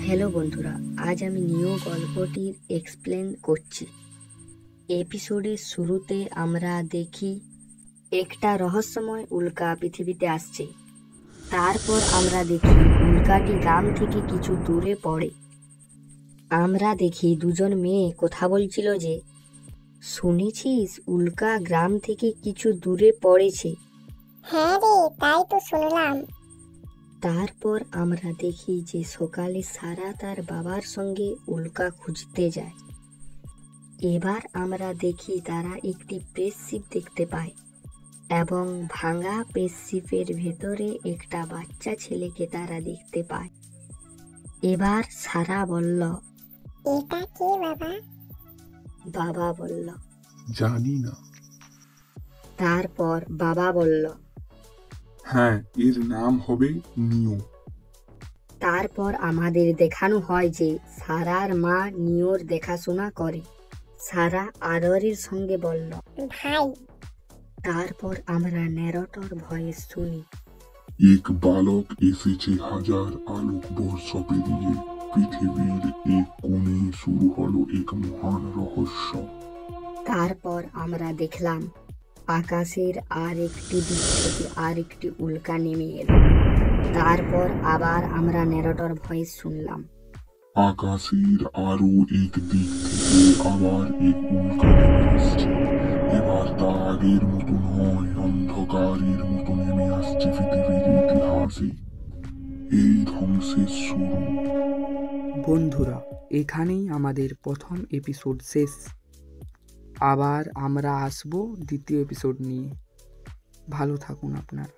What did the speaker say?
Hello বন্ধুরা, আজ আমি নিউ গল্পটির এক্সপ্লেন করছি। এপিসোডের শুরুতে আমরা দেখি একটা রহস্যময় উল্কা পৃথিবীতে আসছে। তারপর আমরা দেখি উল্কাটি গ্রাম থেকে কিছু দূরে পড়ে। আমরা দেখি দুজন মেয়ে কথা বলছিল যে, শুনেছিস উল্কা গ্রাম থেকে কিছু দূরে পড়েছে। হ্যাঁ রে, তাই তো শুনলাম। তারপর আমরা দেখি যে সকালে সারা তার বাবার সঙ্গে উল্কা খুঁজতে যায়। এবার আমরা দেখি তারা একটি স্পেসশিপ দেখতে পায় এবং ভাঙা স্পেসশিপের ভেতরে একটা বাচ্চা ছেলেকে তারা দেখতে পায়। এবার সারা বলল, এটা কে বাবা? বাবা বলল, জানি না। তারপর বাবা বলল, হ্যাঁ, এর নাম হবে নিও। তারপর আমাদের দেখানো হয় যে সারার মা নিওর দেখাশোনা করে। সারা আদরের সঙ্গে বলল, ভাই, তারপর আমরা ন্যারেটর ভয়েস শুনি, এক বালক এসেছে হাজার আলোক বর্ষ পেরিয়ে। পৃথিবীর এক কোণে শুরু হলো এক মহান রহস্য। তারপর আমরা দেখলাম আকাশের আর একটি দিক থেকে আর একটি উল্কা নেমে এলো। তারপর আবার আমরা ন্যারেটর ভয়েস শুনলাম, আকাশের আরো এক দিক থেকে আবার এক উল্কা নেমে আসছে। এবার তা আগের মতো নয়, অন্ধকারের মতো নেমে আসছে পৃথিবীর ইতিহাসে। এই ধ্বংসের শুরু। বন্ধুরা, এখানেই আমাদের প্রথম এপিসোড শেষ। আবার আমরা আসবো দ্বিতীয় এপিসোড নিয়ে। ভালো থাকুন আপনারা।